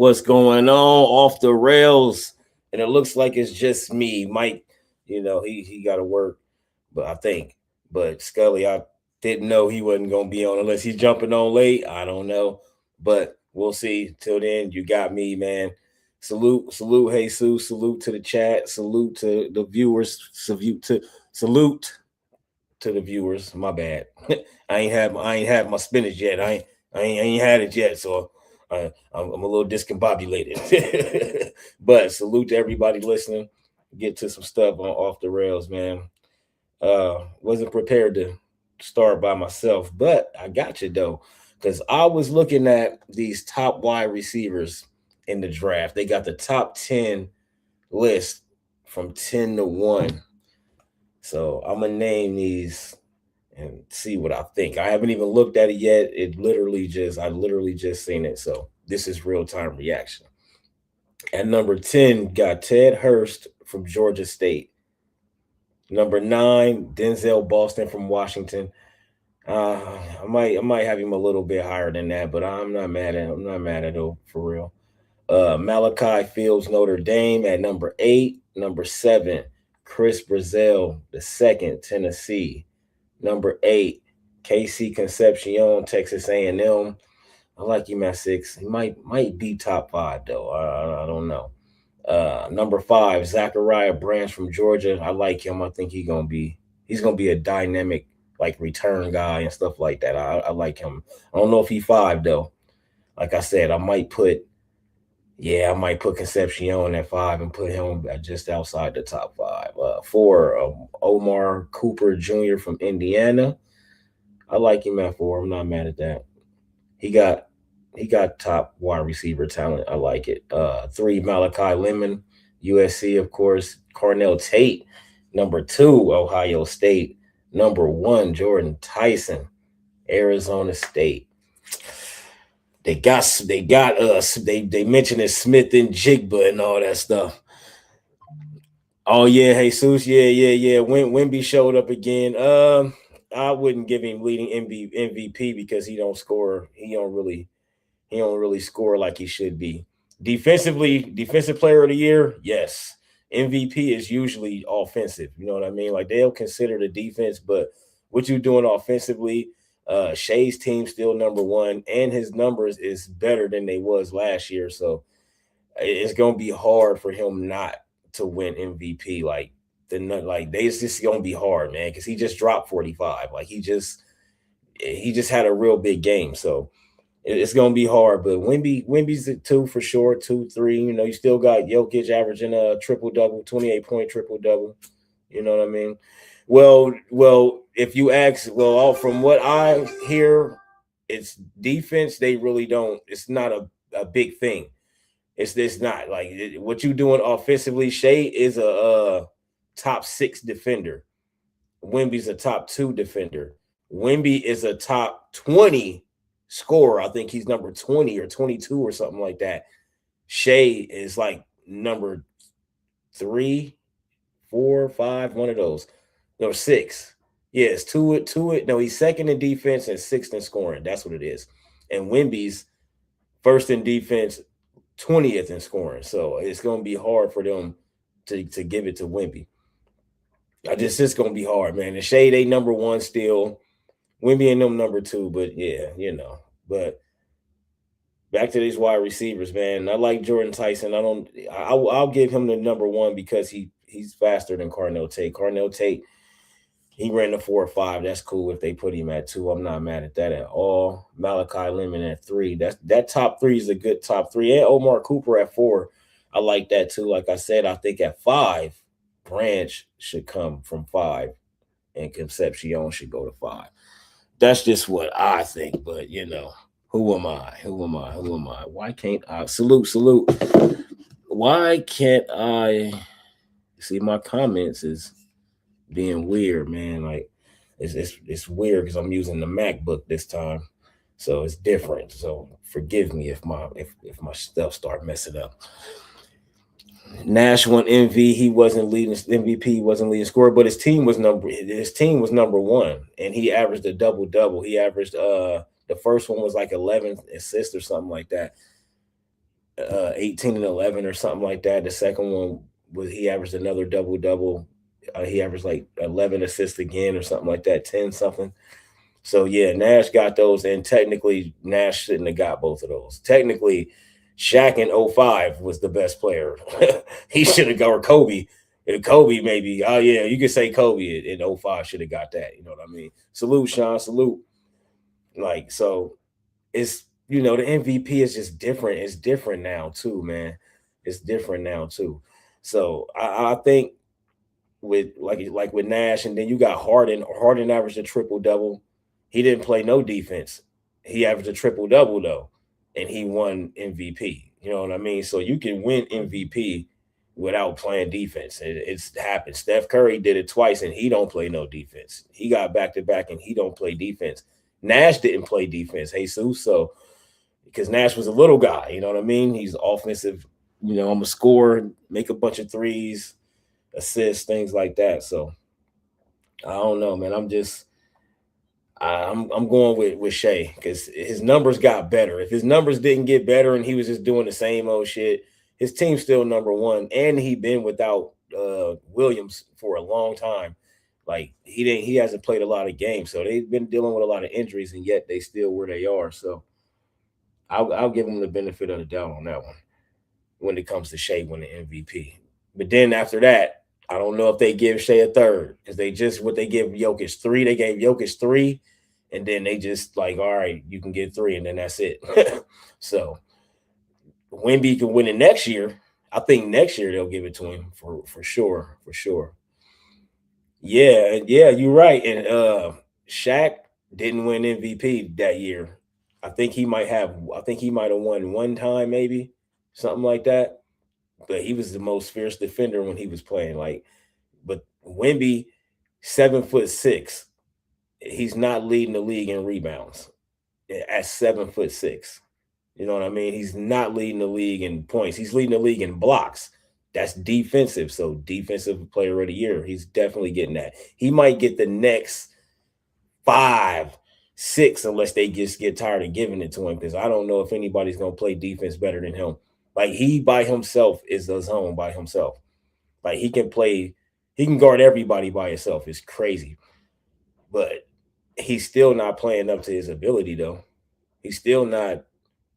What's going on off the rails? And it looks like it's just me. Mike, he got to work, but I think. But Scully, I didn't know he wasn't gonna be on unless he's jumping on late. I don't know. But we'll see. Till then, you got me, man. Salute, Jesus. Salute to the chat. Salute to the viewers. Salute to the viewers. My bad. I ain't had my spinach yet. I ain't had it yet, so I'm a little discombobulated. But salute to everybody listening. Get to some stuff on off the rails, man. Wasn't prepared to start by myself, but I got you though, because I was looking at these top wide receivers in the draft. They got the top 10 list from 10 to 1. So I'm gonna name these and see what I think. I haven't even looked at it yet. I literally just seen it. So this is real time reaction. At number 10, got Ted Hurst from Georgia State. Number 9, Denzel Boston from Washington. I might have him a little bit higher than that, but I'm not mad at him for real. Malachi Fields, Notre Dame at number 8. Number 7, Chris Brazil, the second, Tennessee. Number 8, KC Concepcion, Texas A&M. I like him at 6. He might be top 5 though. I don't know. Number 5, Zachariah Branch from Georgia. I like him. I think he's gonna be a dynamic like return guy and stuff like that. I like him. I don't know if he's 5 though. Like I said, I might put Concepcion at 5 and put him just outside the top 5. 4, Omar Cooper Jr. from Indiana. I like him at 4. I'm not mad at that. He got top wide receiver talent. I like it. 3, Malachi Lemon, USC, of course. Cornell Tate, number 2, Ohio State. Number 1, Jordan Tyson, Arizona State. They mentioned it, Smith and Jigba and all that stuff. Oh yeah, Jesus, yeah. Wimby showed up again. I wouldn't give him leading MVP because he don't score. He don't really score like he should be. Defensively, defensive player of the year, yes. MVP is usually offensive. You know what I mean? Like they'll consider the defense, but what you doing offensively? Shay's team still number 1, and his numbers is better than they was last year. So it's gonna be hard for him not to win MVP. It's just gonna be hard, man, because he just dropped 45. Like he just had a real big game. So it's gonna be hard. But Wimby's a 2 for sure, 2, 3. You still got Jokic averaging a triple double, 28-point triple double. You know what I mean? Well, if you ask, from what I hear, it's defense. They really don't. It's not a big thing. It's not like what you doing offensively. Shea is a top 6 defender. Wimby's a top 2 defender. Wimby is a top 20 scorer. I think he's number 20 or 22 or something like that. Shea is like number 3, 4, 5, one of those. No, 6. Yes, to it. No, he's second in defense and 6th in scoring. That's what it is. And Wimby's first in defense, 20th in scoring. So it's gonna be hard for them to give it to Wimby. It's gonna be hard, man. And Shea, they number 1 still. Wimby and them number 2, but yeah, But back to these wide receivers, man. I like Jordan Tyson. I'll give him the number 1 because he's faster than Cornell Tate. Cornell Tate, he ran the 4.5. That's cool if they put him at 2. I'm not mad at that at all. Malachi Lemon at 3. That top 3 is a good top 3. And Omar Cooper at 4. I like that too. Like I said, I think at 5, Branch should come from 5, and Concepcion should go to 5. That's just what I think. But who am I? Why can't I salute? Why can't I see my comments is being weird, man? Like it's weird because I'm using the MacBook this time, so it's different. So forgive me if my stuff start messing up. Nash won MV. He wasn't leading MVP. He wasn't leading scorer, but his team was number 1, and he averaged a double double. He averaged the first one was like 11 assists or something like that. 18 and 11 or something like that. The second one was he averaged another double double. He averaged like 11 assists again or something like that, 10 something. So yeah, Nash got those, and technically Nash shouldn't have got both of those. Technically, Shaq in '05 was the best player. He should have got, or Kobe. And Kobe maybe. Oh yeah, you could say Kobe in '05 should have got that. You know what I mean? Salute, Sean. Salute. Like so, it's the MVP is just different. It's different now too, man. It's different now too. So I think with like with Nash, and then you got Harden. Harden averaged a triple double. He didn't play no defense. He averaged a triple double though, and he won MVP. You know what I mean? So you can win MVP without playing defense. It's happened. Steph Curry did it twice, and he don't play no defense. He got back to back, and he don't play defense. Nash didn't play defense, Jesus. So because Nash was a little guy, you know what I mean? He's offensive. I'm a scorer, make a bunch of threes, assists, things like that. So I don't know, man. I'm going with Shea because his numbers got better. If his numbers didn't get better and he was just doing the same old shit, his team's still number one, and he been without Williams for a long time. Like he hasn't played a lot of games, so they've been dealing with a lot of injuries, and yet they still where they are. So I'll give him the benefit of the doubt on that one when it comes to Shea winning MVP. But then after that, I don't know if they give Shea a third because they just what they give Jokic three. They gave Jokic three, and then they just like, all right, you can get three, and then that's it. So Wemby can win it next year. I think next year they'll give it to him for sure, for sure. Yeah, you're right. And Shaq didn't win MVP that year. I think he might have won one time, maybe something like that. But he was the most fierce defender when he was playing. But Wemby, 7'6", he's not leading the league in rebounds at 7'6". You know what I mean? He's not leading the league in points. He's leading the league in blocks. That's defensive. So defensive player of the year. He's definitely getting that. He might get the next 5, 6, unless they just get tired of giving it to him. Because I don't know if anybody's gonna play defense better than him. Like he by himself is the zone by himself. Like he can guard everybody by himself. It's crazy. But he's still not playing up to his ability though. He's still not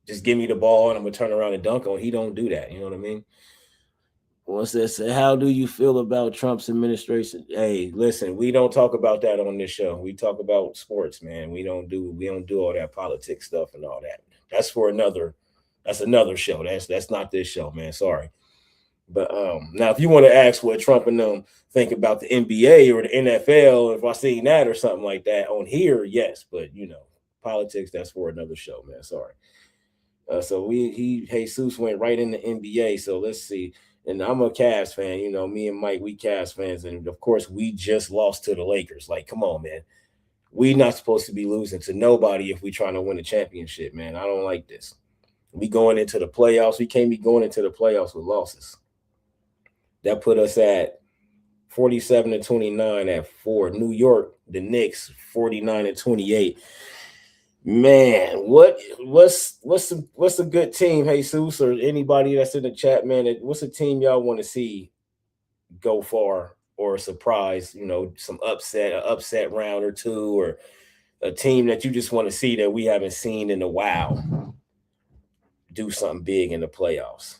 just give me the ball and I'm gonna turn around and dunk on. He don't do that. You know what I mean? What's this? How do you feel about Trump's administration? Hey, listen, we don't talk about that on this show. We talk about sports, man. We don't do all that politics stuff and all that. That's for another. That's another show. That's not this show, man. Sorry. But now, if you want to ask what Trump and them think about the NBA or the NFL, if I seen that or something like that on here, yes. But politics, that's for another show, man. Sorry. So Jesus went right in the NBA. So let's see. And I'm a Cavs fan. Me and Mike, we Cavs fans, and of course, we just lost to the Lakers. Like, come on, man. We not supposed to be losing to nobody if we trying to win a championship, man. I don't like this. We going into the playoffs. We can't be going into the playoffs with losses. That put us at 47-29 at 4. New York, the Knicks, 49-28. Man, what's a good team, Jesus, or anybody that's in the chat, man? What's a team y'all want to see go far or a surprise? Some upset round or two, or a team that you just want to see that we haven't seen in a while do something big in the playoffs.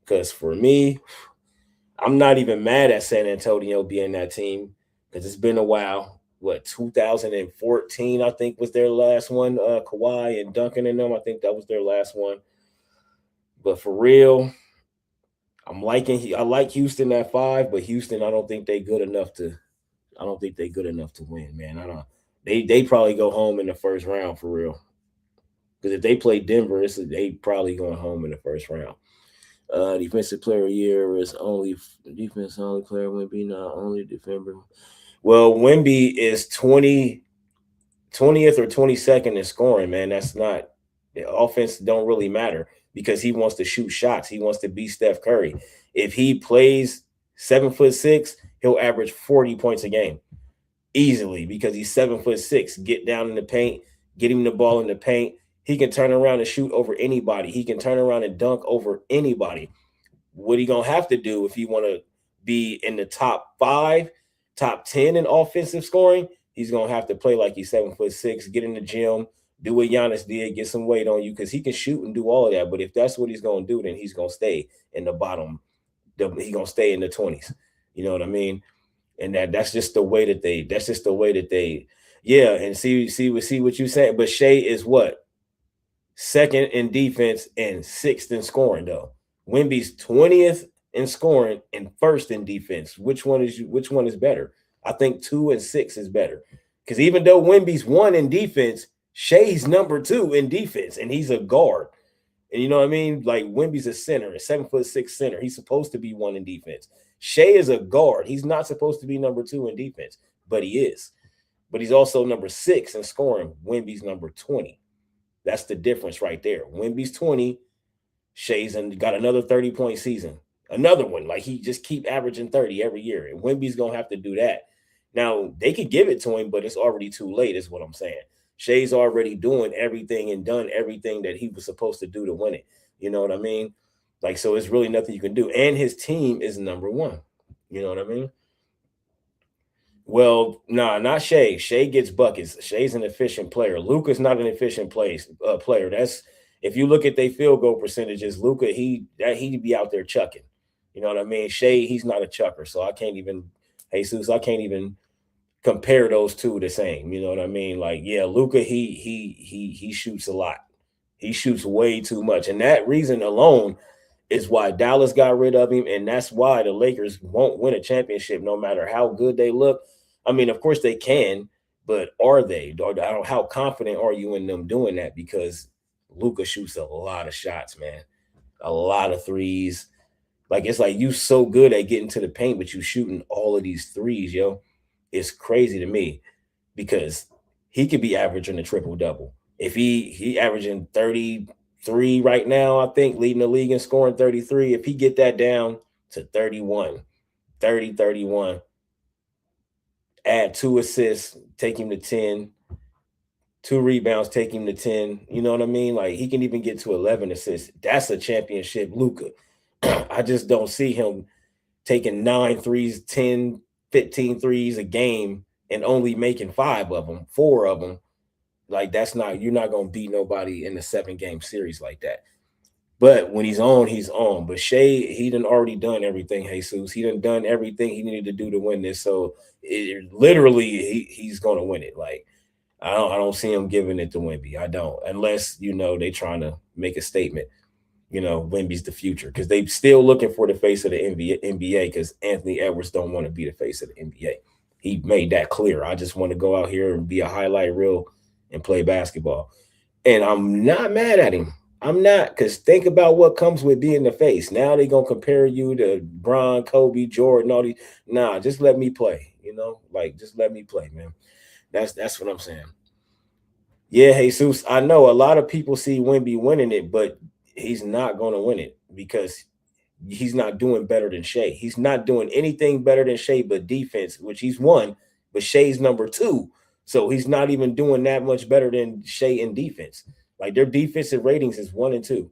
Because for me, I'm not even mad at San Antonio being that team because it's been a while. 2014, I think, was their last one. Kawhi and Duncan and them, I think that was their last one. But for real, I like Houston at 5, but Houston, I don't think they're good enough to win, man. I don't. They probably go home in the first round for real. Because if they play Denver, they probably going home in the first round. Defensive player of the year is only defense only player Wemby, not only defender. Well, Wemby is 20th or 22nd in scoring, man. That's not the offense don't really matter because he wants to shoot shots. He wants to be Steph Curry. If he plays 7'6", he'll average 40 points a game easily because he's 7'6". Get down in the paint, get him the ball in the paint. He can turn around and shoot over anybody. He can turn around and dunk over anybody. What he gonna have to do if he want to be in the top 5, top 10 in offensive scoring? He's gonna have to play like he's 7'6", get in the gym, do what Giannis did, get some weight on you because he can shoot and do all of that. But if that's what he's gonna do, then he's gonna stay in the bottom. He's gonna stay in the 20s. You know what I mean? And that's just the way that they. That's just the way that they. Yeah, and see what you saying. But Shea is what, second in defense and sixth in scoring though. Wemby's 20th in scoring and first in defense. Which one is better? I think 2 and 6 is better. Because even though Wemby's 1 in defense, Shea's number 2 in defense, and he's a guard. And you know what I mean? Like Wemby's a center, a 7'6" center. He's supposed to be 1 in defense. Shea is a guard. He's not supposed to be number 2 in defense, but he is. But he's also number 6 in scoring. Wemby's number 20. That's the difference right there. Wemby's 20. Shea's got another 30-point season. Another one. Like he just keep averaging 30 every year. And Wemby's going to have to do that. Now, they could give it to him, but it's already too late is what I'm saying. Shea's already doing everything and done everything that he was supposed to do to win it. You know what I mean? Like, so it's really nothing you can do. And his team is number 1. You know what I mean? Well, nah, not Shea. Shea gets buckets. Shea's an efficient player. Luka's not an efficient player. That's if you look at their field goal percentages, Luka, he'd be out there chucking. You know what I mean? Shea, he's not a chucker. So I can't even, Jesus, I can't even compare those two the same. You know what I mean? Like, yeah, Luka, he shoots a lot. He shoots way too much. And that reason alone is why Dallas got rid of him. And that's why the Lakers won't win a championship no matter how good they look. I mean, of course they can, but are they? How confident are you in them doing that? Because Luka shoots a lot of shots, man. A lot of threes. Like it's like you so good at getting to the paint, but you shooting all of these threes, yo. It's crazy to me because he could be averaging a triple double. If he averaging 33 right now, I think leading the league in scoring 33. If he get that down to 31, 30, 31, add 2 assists, take him to 10, 2 rebounds, take him to 10. You know what I mean? Like he can even get to 11 assists. That's a championship Luka. I just don't see him taking 9 threes, 10, 15 threes a game and only making 5 of them, 4 of them. Like that's not, you're not going to beat nobody in the 7-game series like that. But when he's on, he's on. But Shea, he done already done everything, Jesus. He done everything he needed to do to win this. So literally he's going to win it. Like I don't see him giving it to Wemby. I don't, unless they trying to make a statement. Wemby's the future because they still looking for the face of the NBA because Anthony Edwards don't want to be the face of the NBA. He made that clear. I just want to go out here and be a highlight reel and play basketball. And I'm not mad at him. I'm not, because think about what comes with being the face. Now they're going to compare you to Bron, Kobe, Jordan, all these. Nah, just let me play, like just let me play, man. That's what I'm saying. Yeah, Jesus, I know a lot of people see Wemby winning it, but he's not going to win it because he's not doing better than Shea. He's not doing anything better than Shea but defense, which he's won, but Shea's number 2. So he's not even doing that much better than Shea in defense. Like their defensive ratings is 1 and 2.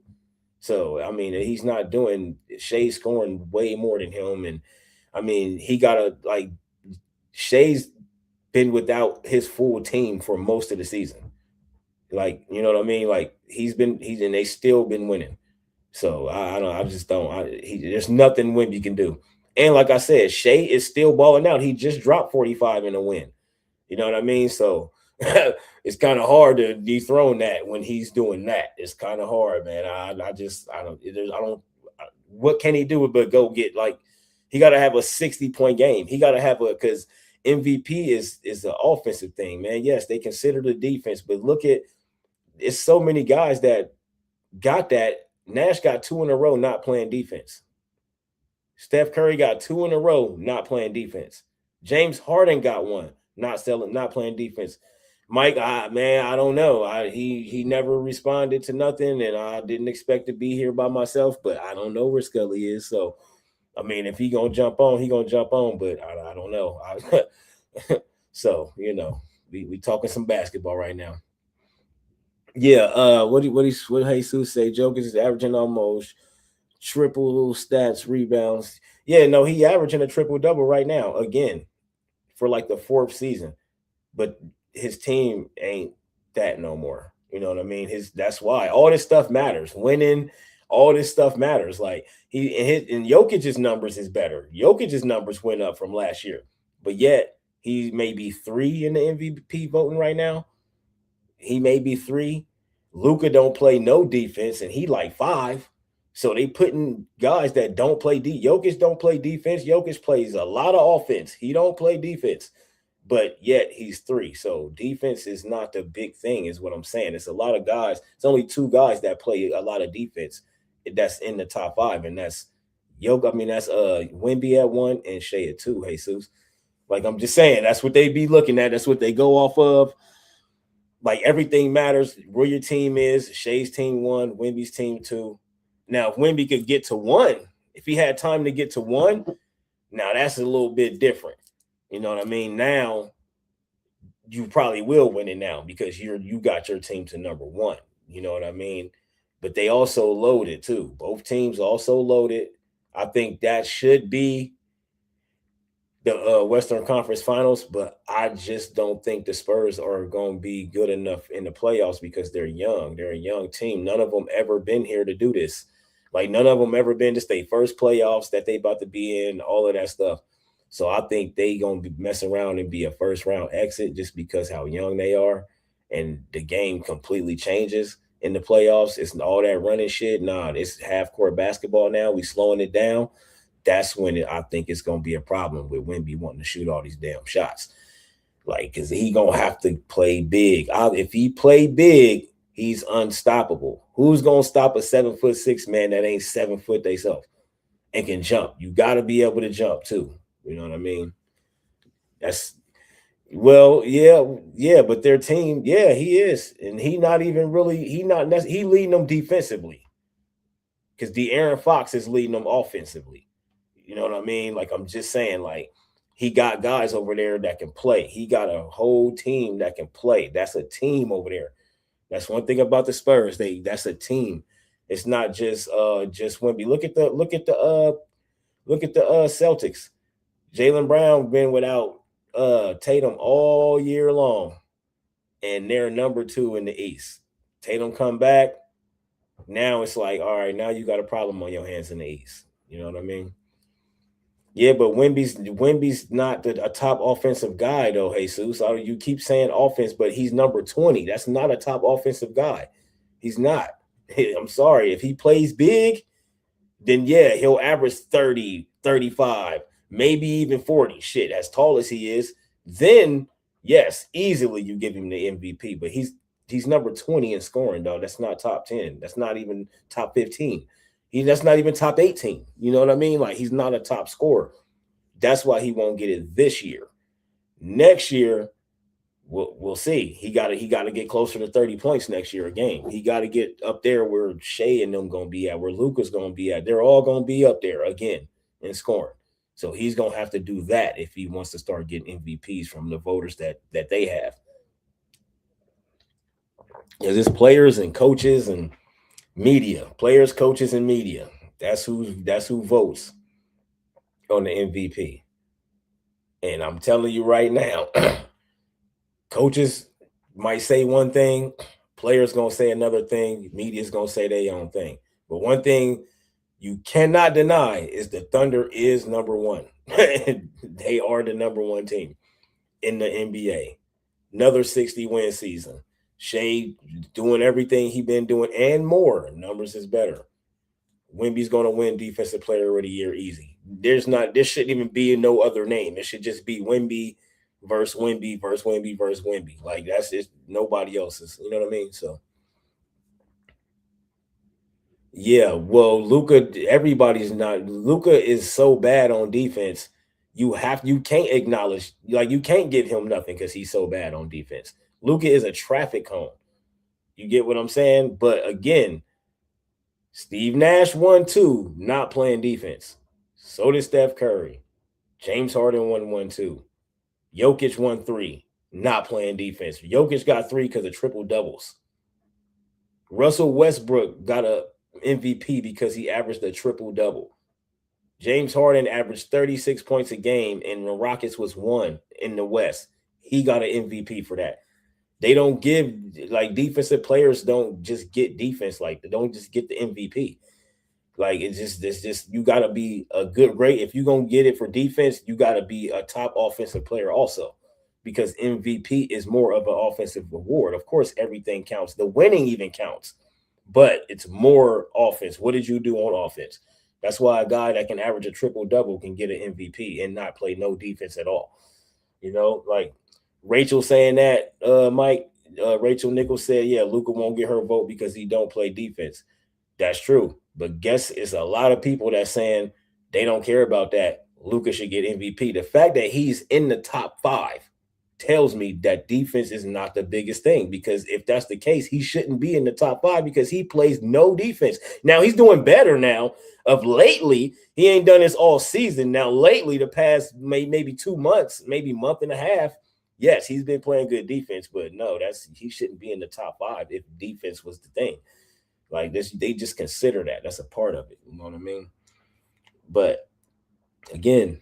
So, I mean, he's not doing Shea's scoring way more than him. And I mean, he got Shea's been without his full team for most of the season. Like, you know what I mean? Like and they still been winning. So there's nothing Wemby can do. And like I said, Shea is still balling out. He just dropped 45 in a win. You know what I mean? So it's kind of hard to dethrone that when he's doing that. It's kind of hard, man. What can he do but go get he got to have a 60-point game. He got to have because MVP is the offensive thing, man. Yes, they consider the defense, but look at it's so many guys that got that. Nash got 2 in a row not playing defense. Steph Curry got 2 in a row not playing defense. James Harden got 1 not playing defense. Mike, I don't know. He never responded to nothing, and I didn't expect to be here by myself, but I don't know where Scully is. So, I mean, if he gonna jump on, he gonna jump on, but I don't know. So, we talking some basketball right now. Yeah, what Jesus say? Jokic is averaging almost triple stats, rebounds. Yeah, no, he averaging a triple double right now again for like the fourth season. But his team ain't that no more. You know what I mean? That's why all this stuff matters. Winning, all this stuff matters. Like and Jokic's numbers is better. Jokic's numbers went up from last year, but yet he may be 3 in the MVP voting right now. He may be 3. Luka don't play no defense, and he like 5. So they putting guys that don't play Jokic don't play defense. Jokic plays a lot of offense. He don't play defense, but yet he's 3. So defense is not the big thing, is what I'm saying. It's a lot of guys. It's only 2 guys that play a lot of defense that's in the top 5, and that's Jokic. I mean, that's Wemby at 1 and Shea at 2. Jesus. Like I'm just saying, that's what they be looking at. That's what they go off of. Like everything matters where your team is. Shea's team 1, Wemby's team 2. Now, if Wemby could get to 1, if he had time to get to 1, now that's a little bit different. You know what I mean? Now you probably will win it now because you got your team to number 1. You know what I mean? But they also loaded too. Both teams also loaded. I think that should be the Western Conference Finals, but I just don't think the Spurs are going to be good enough in the playoffs because they're young. They're a young team. None of them ever been here to do this. Like none of them ever been to state first playoffs that they about to be in, all of that stuff. So I think they going to be messing around and be a first round exit just because how young they are, and the game completely changes in the playoffs. It's all that running shit. Nah, it's half court basketball now. We slowing it down. That's when I think it's going to be a problem with Wemby wanting to shoot all these damn shots. Like, because he going to have to play big. If he play big, he's unstoppable. Who's going to stop a 7'6" man that ain't 7 foot theyself and can jump? You got to be able to jump too. You know what I mean? That's well, yeah, but their team, yeah, he is, and he not even really, he leading them defensively because De'Aaron Fox is leading them offensively. You know what I mean? Like I'm just saying, like he got guys over there that can play. He got a whole team that can play. That's a team over there. That's one thing about the Spurs. That's a team. It's not just Wemby. Look at the Celtics. Jaylen Brown been without Tatum all year long, and they're number 2 in the East. Tatum come back. Now it's like, all right, now you got a problem on your hands in the East. You know what I mean? Yeah, but Wemby's not a top offensive guy though, Jesus. You keep saying offense, but he's number 20. That's not a top offensive guy. He's not. I'm sorry. If he plays big, then yeah, he'll average 30, 35, maybe even 40. Shit, as tall as he is, then yes, easily you give him the MVP. But he's number 20 in scoring, though. That's not top 10. That's not even top 15. That's not even top 18. You know what I mean? Like he's not a top scorer. That's why he won't get it this year. Next year, we'll see. He got to get closer to 30 points next year a game. He got to get up there where Shea and them gonna be at, where Luka's gonna be at. They're all gonna be up there again in scoring. So he's gonna have to do that if he wants to start getting MVPs from the voters that they have. There's players and coaches and media, players, coaches, and media. That's who votes on the MVP. And I'm telling you right now, coaches might say one thing, players gonna say another thing, media's gonna say their own thing. But one thing you cannot deny is the Thunder is number 1. They are the number 1 team in the NBA. Another 60 win season. Shea doing everything he been doing and more. Numbers is better. Wemby's going to win Defensive Player of the Year easy. There shouldn't even be no other name. It should just be Wemby versus Wemby versus Wemby versus Wemby. Like that's just nobody else's. You know what I mean? So yeah, well, Luka, everybody's not. Luka is so bad on defense. You can't acknowledge like you can't give him nothing because he's so bad on defense. Luka is a traffic cone. You get what I'm saying? But again, Steve Nash won 2, not playing defense. So did Steph Curry. James Harden won 1 2. Jokic won 3, not playing defense. Jokic got 3 because of triple doubles. Russell Westbrook got a MVP because he averaged a triple-double. James Harden averaged 36 points a game, and the Rockets was one in the West. He got an MVP for that. They don't give, like, defensive players don't just get defense, like they don't just get the MVP. Like it's just you gotta be a good great. If you're gonna get it for defense, you gotta be a top offensive player also. Because MVP is more of an offensive reward. Of course, everything counts. The winning even counts, but it's more offense. What did you do on offense? That's why a guy that can average a triple double can get an MVP and not play no defense at all. Like Rachel saying that, Mike, Rachel Nichols said, yeah, Luka won't get her vote because he don't play defense. That's true. But guess it's a lot of people that saying they don't care about that. Luka should get MVP. The fact that he's in the top 5 tells me that defense is not the biggest thing, because if that's the case, he shouldn't be in the top 5 because he plays no defense. Now he's doing better now. Of lately, he ain't done this all season. Now lately, the past maybe 2 months, maybe month and a half, yes, he's been playing good defense, but no, he shouldn't be in the top 5 if defense was the thing. Like this, they just consider that. That's a part of it. You know what I mean? But again,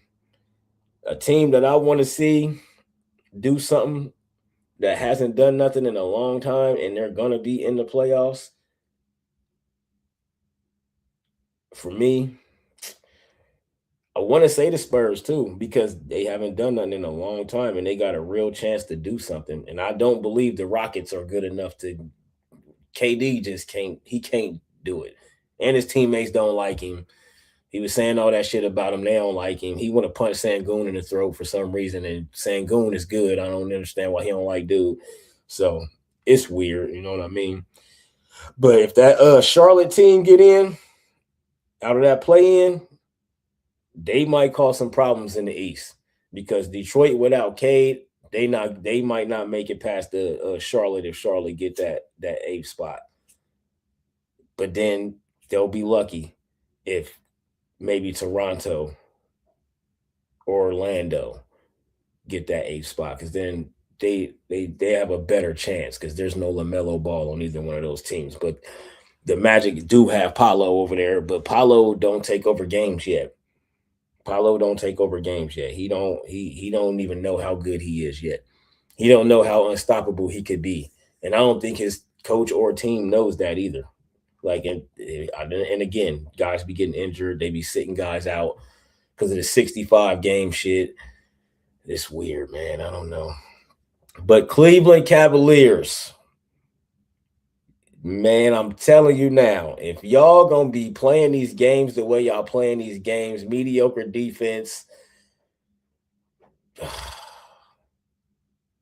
a team that I want to see do something that hasn't done nothing in a long time, and they're gonna be in the playoffs. For me, I want to say the Spurs too, because they haven't done nothing in a long time and they got a real chance to do something. And I don't believe the Rockets are good enough to. KD just can't. He can't do it, and his teammates don't like him. He was saying all that shit about him. They don't like him. He want to punch Sengun in the throat for some reason, and Sengun is good. I don't understand why he don't like dude. So it's weird, you know what I mean? But if that Charlotte team get in out of that play in, they might cause some problems in the East, because Detroit without Cade, they might not make it past the Charlotte if Charlotte get that 8th spot. But then they'll be lucky if maybe Toronto or Orlando get that 8th spot, because then they have a better chance, because there's no LaMelo Ball on either one of those teams. But the Magic do have Paolo over there, but Paolo don't take over games yet. He don't even know how good he is yet. He don't know how unstoppable he could be, and I don't think his coach or team knows that either. Like, and again, guys be getting injured. They be sitting guys out because of the 65 game shit. It's weird, man. I don't know. But Cleveland Cavaliers, man, I'm telling you now, if y'all gonna be playing these games the way y'all playing these games, mediocre defense,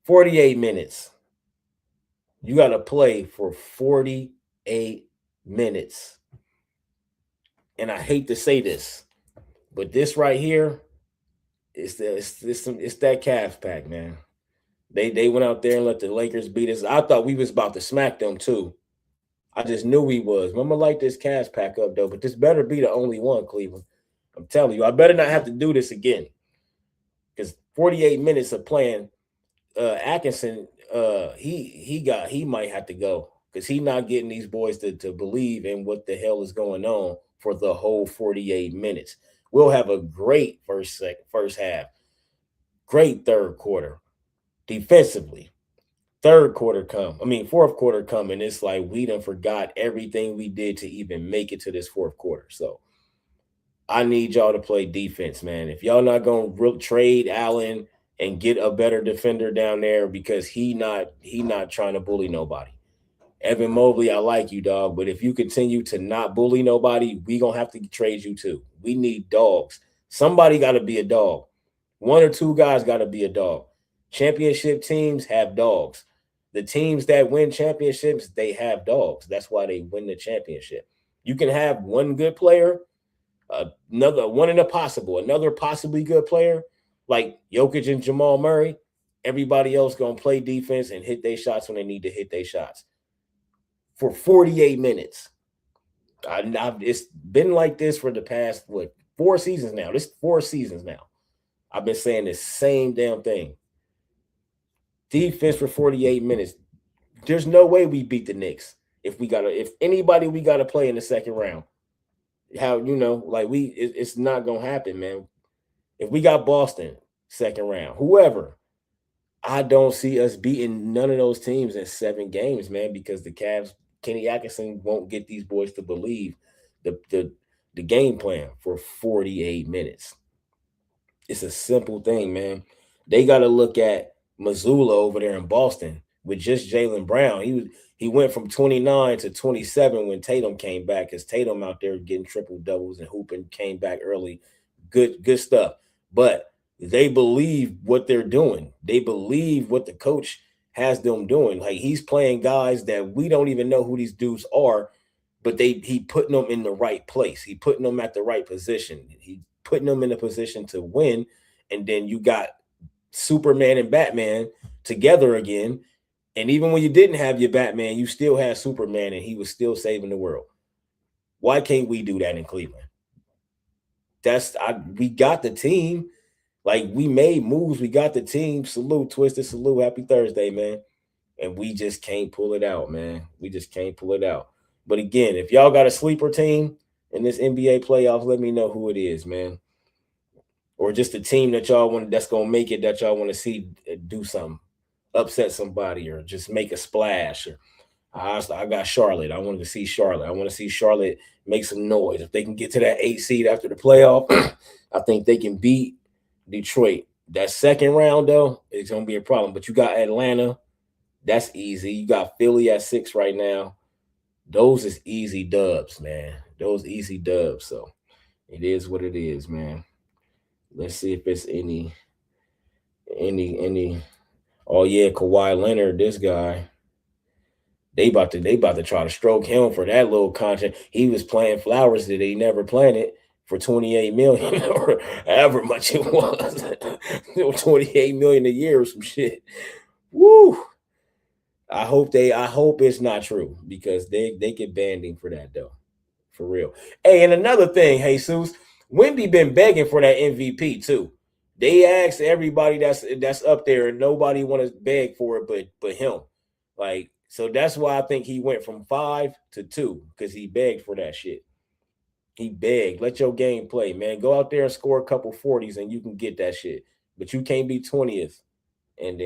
48 minutes. You got to play for 48 minutes. And I hate to say this, but this right here it's that Cavs pack, man. They went out there and let the Lakers beat us. I thought we was about to smack them too. I just knew we was. I'm gonna light this Cavs pack up though, but this better be the only one, Cleveland. I'm telling you, I better not have to do this again. Because 48 minutes of playing, Atkinson, he might have to go, because he's not getting these boys to believe in what the hell is going on for the whole 48 minutes. We'll have a great first half, great third quarter defensively. Fourth quarter come, and it's like we done forgot everything we did to even make it to this fourth quarter. So I need y'all to play defense, man. If y'all not gonna trade Allen and get a better defender down there, because he not trying to bully nobody. Evan Mobley, I like you, dog, but if you continue to not bully nobody, we gonna have to trade you too. We need dogs. Somebody got to be a dog. One or two guys got to be a dog. Championship teams have dogs. The teams that win championships, they have dogs. That's why they win the championship. You can have one good player, another possibly good player, like Jokic and Jamal Murray. Everybody else gonna play defense and hit their shots when they need to hit their shots. For 48 minutes. It's been like this for the past 4 seasons now. This 4 seasons now. I've been saying the same damn thing. Defense for 48 minutes. There's no way we beat the Knicks. if anybody we gotta play in the second round. How like it's not gonna happen, man. If we got Boston second round, whoever, I don't see us beating none of those teams in 7 games, man, because the Cavs, Kenny Atkinson won't get these boys to believe the game plan for 48 minutes. It's a simple thing, man. They got to look at Missoula over there in Boston with just Jaylen Brown. He went from 29 to 27 when Tatum came back, because Tatum out there getting triple doubles and hooping, came back early. Good stuff. But they believe what they're doing. They believe what the coach has them doing. Like, he's playing guys that we don't even know who these dudes are, but he putting them in the right place. He putting them at the right position. He putting them in a position to win. And then you got Superman and Batman together again. And even when you didn't have your Batman, you still had Superman, and he was still saving the world. Why can't we do that in Cleveland? We got the team. Like, we made moves. We got the team. Salute, Twisted. Salute. Happy Thursday, man. And we just can't pull it out, man. We just can't pull it out. But again, if y'all got a sleeper team in this NBA playoffs, let me know who it is, man. Or just a team that y'all want that's gonna make it, that y'all want to see do something, upset somebody, or just make a splash. Or I got Charlotte. I wanted to see Charlotte. I want to see Charlotte make some noise. If they can get to that 8 seed after the playoff, I think they can beat Detroit. That second round, though, it's gonna be a problem. But you got Atlanta. That's easy. You got Philly at 6 right now. Those is easy dubs, man. Those easy dubs. So it is what it is, man. Let's see if it's any. Oh yeah, Kawhi Leonard, this guy. They about to try to stroke him for that little contract. He was playing flowers that he never planted for 28 million or however much it was. 28 million a year or some shit. Woo. I hope it's not true, because they get banned him for that, though. For real. Hey, and another thing, Jesus, Wemby been begging for that MVP too. They asked everybody that's up there, and nobody want to beg for it but him. Like, so that's why I think he went from 5 to 2, because he begged for that shit. He begged. Let your game play, man. Go out there and score a couple 40s and you can get that shit. But you can't be 20th and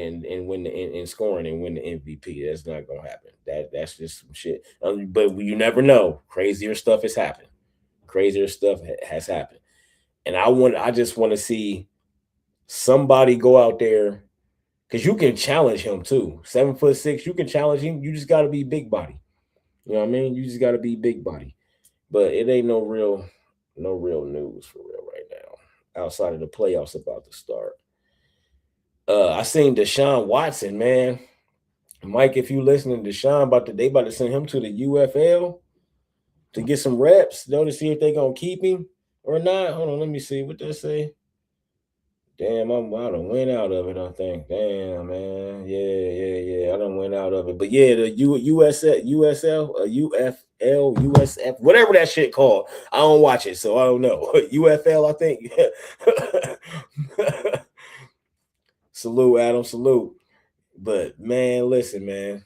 win in scoring and win the MVP. That's not gonna happen. That's just some shit. But you never know. Crazier stuff has happened. Crazier stuff has happened. And I just want to see somebody go out there, because you can challenge him too. 7'6", you can challenge him. You just got to be big body. You know what I mean? You just got to be big body. But it ain't no real news for real right now, outside of the playoffs about to start. I seen Deshaun Watson, man. Mike, if you listening, Deshaun they about to send him to the UFL to get some reps, though, to see if they gonna keep him or not. Hold on, let me see what they say. Damn, I done went out of it, I think. Damn, man. Yeah. I done went out of it. But yeah, the USL, UFL, USF, whatever that shit called. I don't watch it, so I don't know. UFL, I think. Salute, Adam. Salute. But man, listen, man.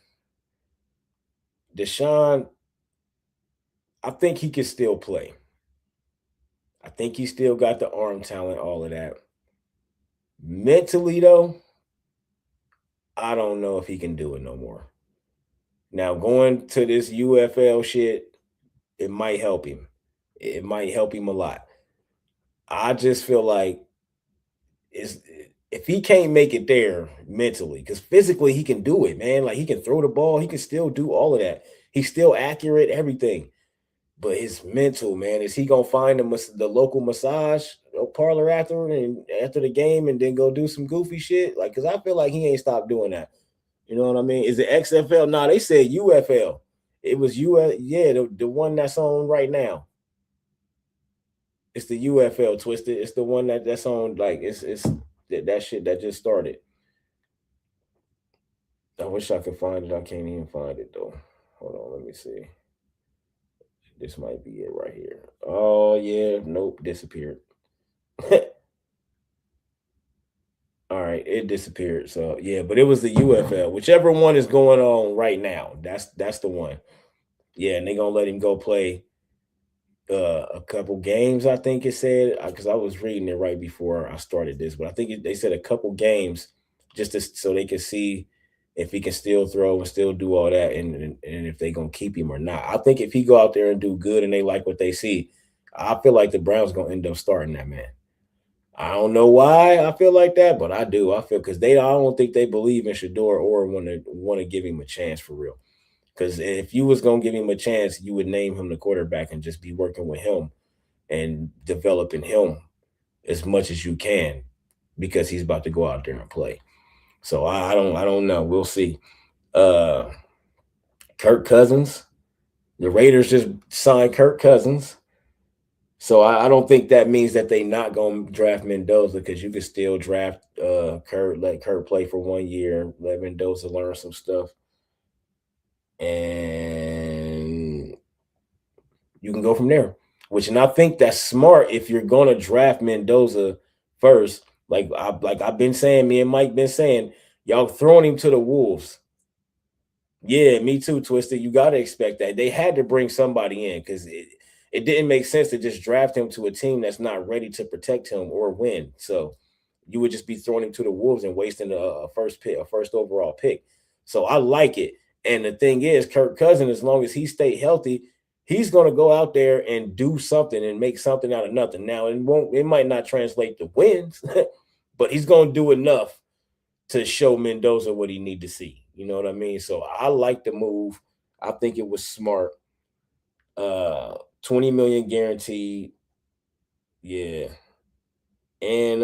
Deshaun, I think he can still play. I think he still got the arm talent, all of that. Mentally, though, I don't know if he can do it no more. Now, going to this UFL shit, it might help him. It might help him a lot. I just feel like if he can't make it there mentally, because physically he can do it, man. Like, he can throw the ball, he can still do all of that. He's still accurate, everything. But his mental, man, is he gonna find the local massage parlor after the game and then go do some goofy shit? Like, because I feel like he ain't stopped doing that. You know what I mean? Is it XFL? Nah, they said UFL. It was the one that's on right now. It's the UFL, Twisted. It's the one that's on, like, it's that shit that just started. I wish I could find it. I can't even find it though. Hold on, let me see. This might be it right here. Oh yeah, nope, disappeared. All right, it disappeared. So yeah, but it was the UFL. Whichever one is going on right now, that's the one. Yeah, and they're gonna let him go play a couple games. I think it said because I was reading it right before I started this, but I think they said a couple games just so they can see if he can still throw and still do all that, and if they gonna keep him or not. I think if he go out there and do good and they like what they see, I feel like the Browns gonna end up starting that man. I don't know why I feel like that, but I do. I feel because I don't think they believe in Shador or want to give him a chance for real. Because if you was gonna give him a chance, you would name him the quarterback and just be working with him and developing him as much as you can because he's about to go out there and play. So I don't know. We'll see. Uh Kirk Cousins. The Raiders just signed Kirk Cousins. So I don't think that means that they not gonna draft Mendoza because you can still draft Kurt, let Kurt play for 1 year, let Mendoza learn some stuff, and you can go from there. Which and I think that's smart if you're gonna draft Mendoza first. I've been saying, me and Mike been saying, y'all throwing him to the wolves. Yeah, me too, Twisted. You got to expect that. They had to bring somebody in because it didn't make sense to just draft him to a team that's not ready to protect him or win. So you would just be throwing him to the wolves and wasting a first pick, a first overall pick. So I like it. And the thing is, Kirk Cousins, as long as he stay healthy, he's going to go out there and do something and make something out of nothing. Now it might not translate to wins, but he's going to do enough to show Mendoza what he need to see. You know what I mean? So I like the move. I think it was smart. 20 million guaranteed. Yeah. And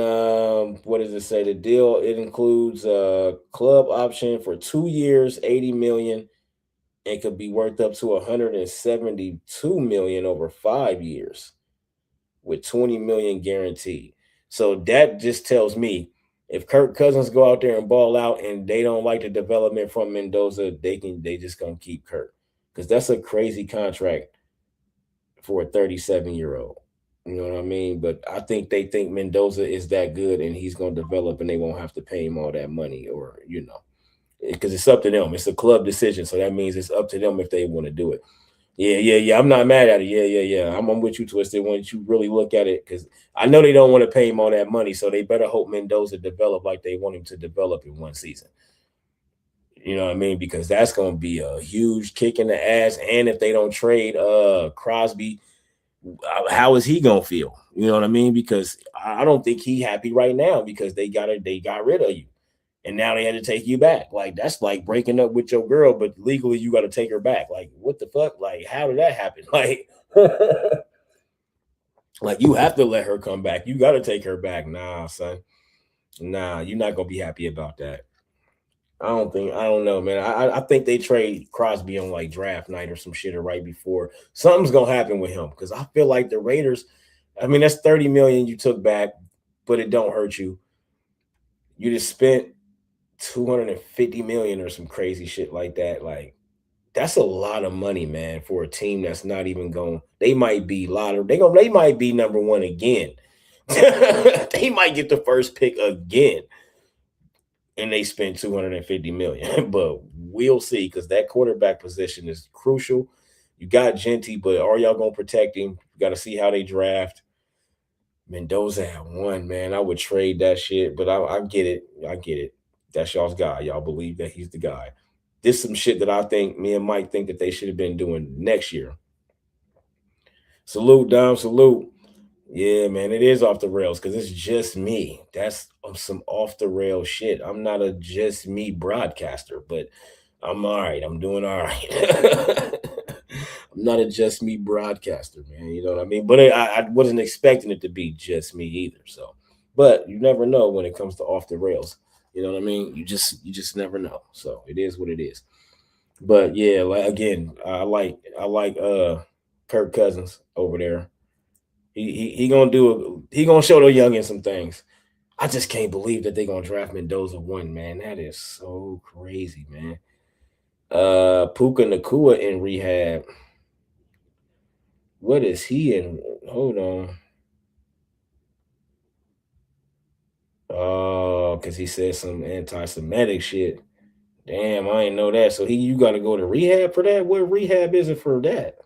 what does it say? The deal it includes a club option for 2 years, 80 million, and could be worth up to 172 million over 5 years with 20 million guaranteed. So that just tells me if Kirk Cousins go out there and ball out and they don't like the development from Mendoza, they just gonna keep Kirk. Because that's a crazy contract for a 37-year-old. You know what I mean? But I think they think Mendoza is that good and he's gonna develop and they won't have to pay him all that money or because it's up to them. It's a club decision. So that means it's up to them if they want to do it. Yeah. I'm not mad at it. Yeah. I'm with you, Twisted. Once you really look at it, because I know they don't want to pay him all that money, so they better hope Mendoza develop like they want him to develop in one season. You know what I mean? Because that's going to be a huge kick in the ass. And if they don't trade Crosby, how is he going to feel? You know what I mean? Because I don't think he happy right now because they got rid of you and now they had to take you back. Like that's like breaking up with your girl, but legally you got to take her back. Like what the fuck? Like how did that happen? Like you have to let her come back. You got to take her back. Nah, son. Nah, you're not gonna be happy about that. I don't think. I don't know, man. I think they trade Crosby on like draft night or some shit or right before. Something's gonna happen with him because I feel like the Raiders. I mean, that's 30 million you took back, but it don't hurt you. You just spent 250 million or some crazy shit like that. Like that's a lot of money, man, for a team that's not even going. They might be lottery. They might be number one again. They might get the first pick again, and they spend 250 million. But we'll see because that quarterback position is crucial. You got Genty, but are y'all gonna protect him? You got to see how they draft. Mendoza at one, man. I would trade that shit, but I get it. I get it. That's y'all's guy. Y'all believe that he's the guy. This some shit that I think me and Mike think that they should have been doing next year. Salute, Dom. Salute. Yeah, man, it is off the rails because it's just me. That's some off the rail shit. I'm not a just me broadcaster, but I'm all right. I'm doing all right. I'm not a just me broadcaster, man. You know what I mean? But I wasn't expecting it to be just me either. So, but you never know when it comes to off the rails. You know what I mean? You just never know. So it is what it is. But yeah, like again, I like Kirk Cousins over there. He gonna he gonna show the youngin some things. I just can't believe that they gonna draft Mendoza one, man. That is so crazy, man. Puka Nakua in rehab. What is he in? Hold on. Oh, because he said some anti-Semitic shit. Damn, I didn't know that. So you got to go to rehab for that. What rehab is it for that?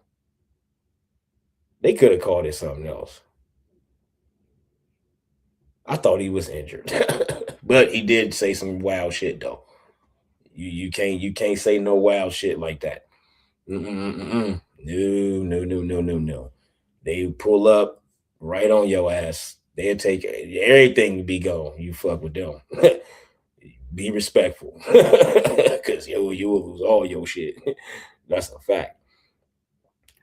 They could have called it something else. I thought he was injured, but he did say some wild shit though. You can't say no wild shit like that. Mm-mm-mm-mm. No. They pull up right on your ass. They'll take everything to be gone. You fuck with them. Be respectful, because you will lose all your shit. That's a fact.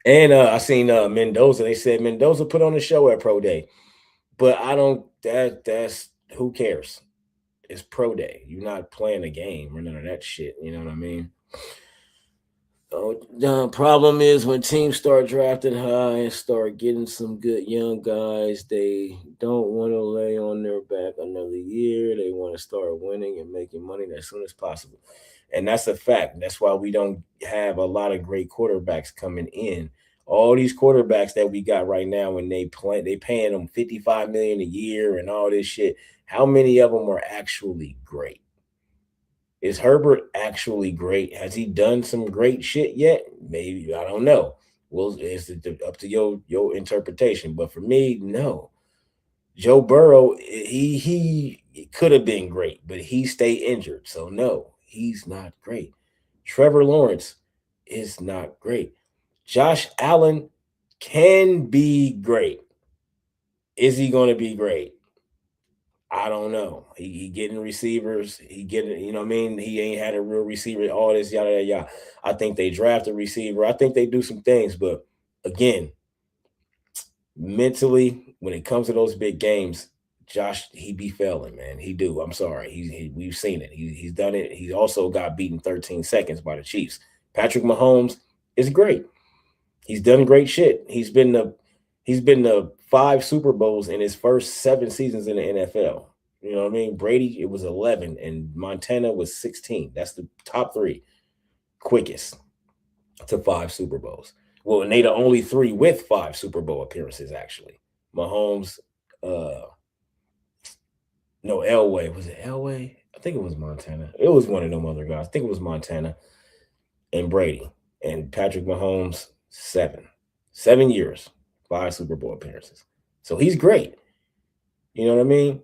And I seen Mendoza. They said Mendoza put on a show at Pro Day, but I don't. That's who cares. It's Pro Day. You're not playing a game or none of that shit. You know what I mean? Oh, the problem is when teams start drafting high and start getting some good young guys, they don't want to lay on their back another year. They want to start winning and making money as soon as possible. And that's a fact. That's why we don't have a lot of great quarterbacks coming in. All these quarterbacks that we got right now, when they paying them 55 million a year and all this shit. How many of them are actually great? Is Herbert actually great? Has he done some great shit yet? Maybe, I don't know. Well, it's up to your interpretation. But for me, no. Joe Burrow, he could have been great, but he stayed injured. So no, he's not great. Trevor Lawrence is not great. Josh Allen can be great. Is he going to be great? I don't know. He getting receivers. He getting, you know what I mean? He ain't had a real receiver, all this, yada, yada, yada. I think they draft a receiver. I think they do some things. But again, mentally, when it comes to those big games, Josh, he be failing, man. He do. I'm sorry. We've seen it. He's done it. He also got beaten 13 seconds by the Chiefs. Patrick Mahomes is great. He's done great shit. He's been to 5 Super Bowls in his first 7 seasons in the NFL. You know what I mean? Brady, it was 11, and Montana was 16. That's the top three quickest to 5 Super Bowls. Well, and they the only three with 5 Super Bowl appearances, actually. Mahomes, uh, no, Elway. Was it Elway? I think it was Montana. It was one of them other guys. I think it was Montana and Brady. And Patrick Mahomes, 7 years, 5 Super Bowl appearances. So he's great. You know what I mean?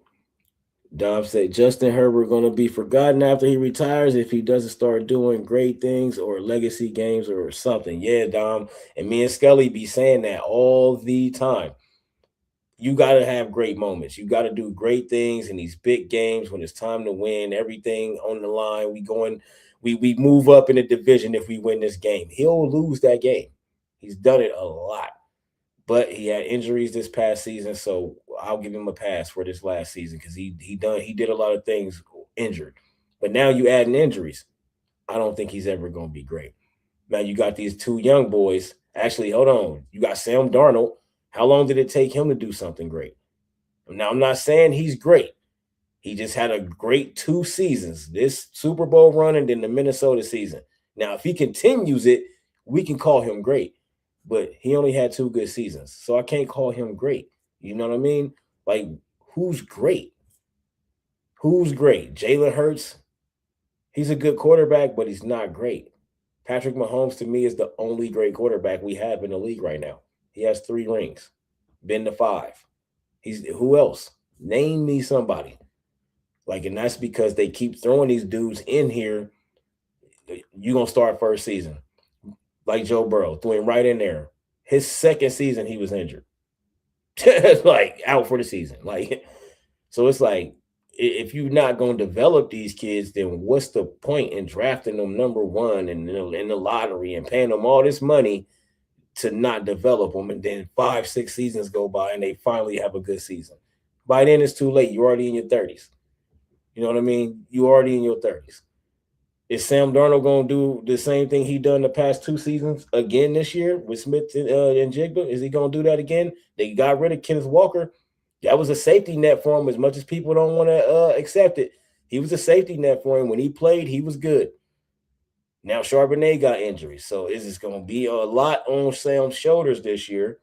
Dom said Justin Herbert going to be forgotten after he retires if he doesn't start doing great things or legacy games or something. Yeah, Dom. And me and Scully be saying that all the time. You got to have great moments. You got to do great things in these big games when it's time to win. Everything on the line. We move up in the division if we win this game. He'll lose that game. He's done it a lot, but he had injuries this past season, so I'll give him a pass for this last season because he did a lot of things injured. But now you adding injuries. I don't think he's ever going to be great. Now you got these two young boys. Actually, hold on. You got Sam Darnold. How long did it take him to do something great? Now I'm not saying he's great. He just had a great 2 seasons. This Super Bowl run and then the Minnesota season. Now, if he continues it, we can call him great. But he only had 2 good seasons. So I can't call him great. You know what I mean? Like, who's great? Who's great? Jalen Hurts. He's a good quarterback, but he's not great. Patrick Mahomes, to me, is the only great quarterback we have in the league right now. He has 3 rings, been to 5. He's who else? Name me somebody. Like, and that's because they keep throwing these dudes in here. You're gonna start first season. Like Joe Burrow, threw him right in there. His second season, he was injured. Like out for the season. Like, so it's like if you're not gonna develop these kids, then what's the point in drafting them number one and in the lottery and paying them all this money to not develop them? And then 5, 6 seasons go by and they finally have a good season. By then it's too late. You're already in your 30s. You know what I mean? You already in your 30s. Is Sam Darnold going to do the same thing he done the past 2 seasons again this year with Smith and Jigba? Is he going to do that again? They got rid of Kenneth Walker. That was a safety net for him. As much as people don't want to accept it, he was a safety net for him. When he played, he was good. Now Charbonnet got injuries, so is this going to be a lot on Sam's shoulders this year?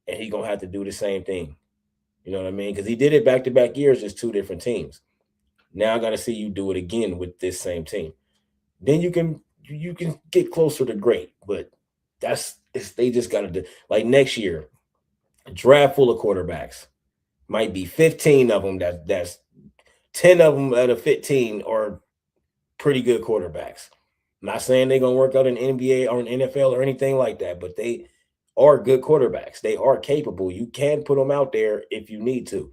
And he going to have to do the same thing. You know what I mean? Because he did it back-to-back years, just 2 different teams. Now I got to see you do it again with this same team. Then you can get closer to great. But they just got to do, like, next year, a draft full of quarterbacks. Might be 15 of them that's 10 of them out of 15 are pretty good quarterbacks. I'm not saying they're gonna work out in NBA or in NFL or anything like that, but they are good quarterbacks. They are capable. You can put them out there if you need to.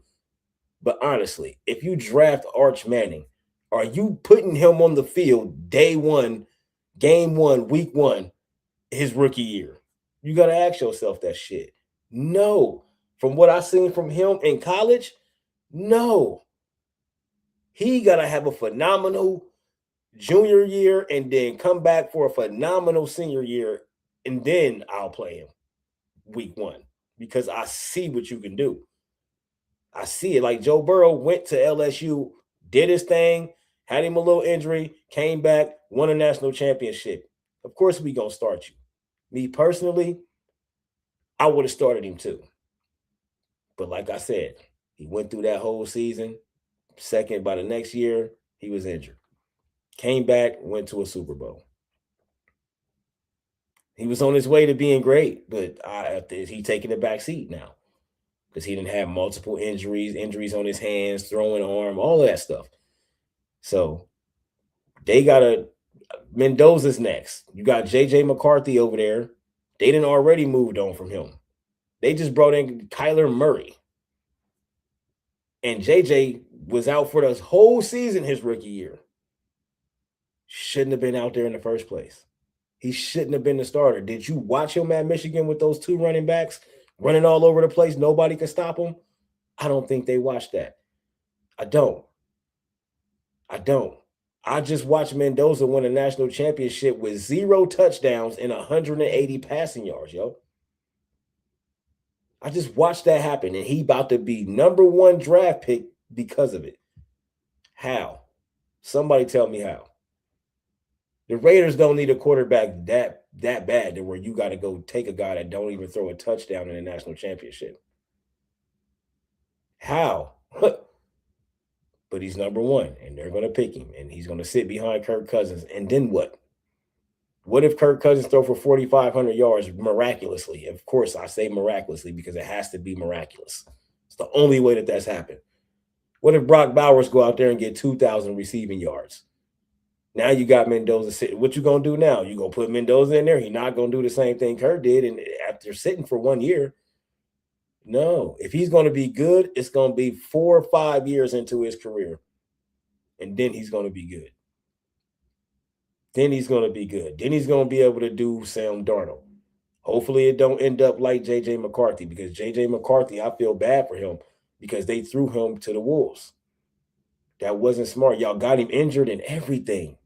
But honestly, if you draft Arch Manning, are you putting him on the field day one, game one, week one, his rookie year? You got to ask yourself that shit. No. From what I seen from him in college, no. He got to have a phenomenal junior year and then come back for a phenomenal senior year, and then I'll play him week one because I see what you can do. I see it. Like Joe Burrow went to LSU, did his thing, had him a little injury, came back, won a national championship. Of course, we gonna start you. Me personally, I would have started him too. But like I said, he went through that whole season. Second, by the next year, he was injured. Came back, went to a Super Bowl. He was on his way to being great, but he taking the back seat now because he didn't have multiple injuries on his hands, throwing arm, all of that stuff. So they got Mendoza's next. You got JJ McCarthy over there. They didn't already moved on from him. They just brought in Kyler Murray. And JJ was out for the whole season his rookie year. Shouldn't have been out there in the first place. He shouldn't have been the starter. Did you watch him at Michigan with those two running backs running all over the place? Nobody could stop him. I don't think they watched that. I don't. I just watched Mendoza win a national championship with 0 touchdowns and 180 passing yards, yo. I just watched that happen, and he about to be #1 draft pick because of it. How? Somebody tell me how. The Raiders don't need a quarterback that bad to where you got to go take a guy that don't even throw a touchdown in a national championship. How? But he's #1, and they're going to pick him, and he's going to sit behind Kirk Cousins. And then what? What if Kirk Cousins throw for 4,500 yards miraculously? Of course, I say miraculously because it has to be miraculous. It's the only way that that's happened. What if Brock Bowers go out there and get 2,000 receiving yards? Now you got Mendoza sitting. What you going to do now? You going to put Mendoza in there? He's not going to do the same thing Kirk did, and after sitting for 1 year. No, if he's going to be good, it's going to be 4 or 5 years into his career. And then he's going to be good. Then he's going to be able to do Sam Darnold. Hopefully it don't end up like J.J. McCarthy, because J.J. McCarthy, I feel bad for him because they threw him to the wolves. That wasn't smart. Y'all got him injured and everything.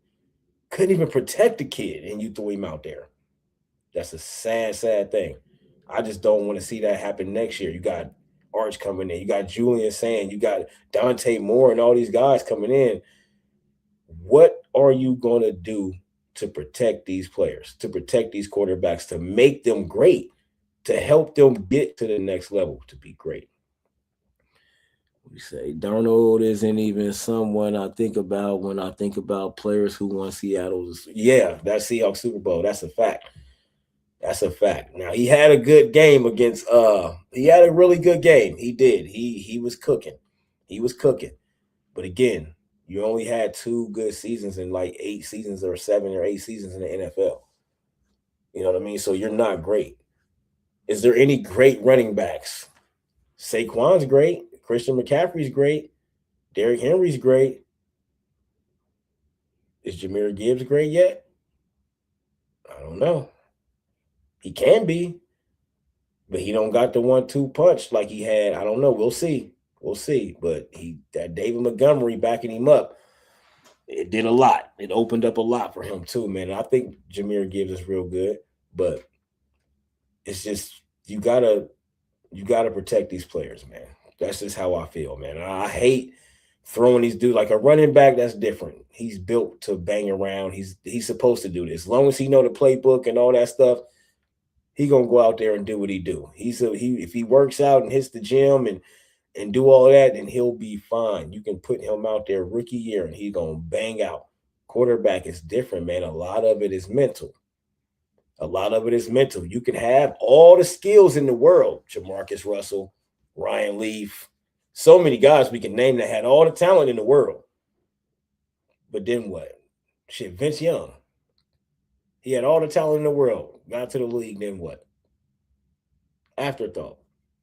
Couldn't even protect the kid, and you threw him out there. That's a sad, sad thing. I just don't want to see that happen next year. You got Arch coming in. You got Julian Sand. You got Dante Moore and all these guys coming in. What are you going to do to protect these players, to protect these quarterbacks, to make them great, to help them get to the next level, to be great? We say Darnold isn't even someone I think about when I think about players who won Seattle's. Yeah, that Seahawks Super Bowl. That's a fact. That's a fact. Now he had a good game against he had a really good game. He did. He was cooking. He was cooking. But again, you only had 2 good seasons in like 8 seasons or 7 or 8 seasons in the NFL. You know what I mean? So you're not great. Is there any great running backs? Saquon's great. Christian McCaffrey's great. Derrick Henry's great. Is Jahmyr Gibbs great yet? I don't know. He can be, but he don't got the 1-2 punch like he had. I don't know. We'll see. But that David Montgomery backing him up, it did a lot. It opened up a lot for him too, man. I think Jahmyr Gibbs is real good, but it's just you gotta protect these players, man. That's just how I feel, man. I hate throwing these dudes like a running back. That's different. He's built to bang around. He's supposed to do this. As long as he know the playbook and all that stuff, he gonna go out there and do what he do. If he works out and hits the gym and and do all that, then he'll be fine. You can put him out there rookie year and he's gonna bang out. Quarterback is different, man. A lot of it is mental. A lot of it is mental. You can have all the skills in the world. Jamarcus Russell, Ryan Leaf, so many guys we can name that had all the talent in the world. But then what? Shit, Vince Young. He had all the talent in the world. Got to the league, then what? Afterthought.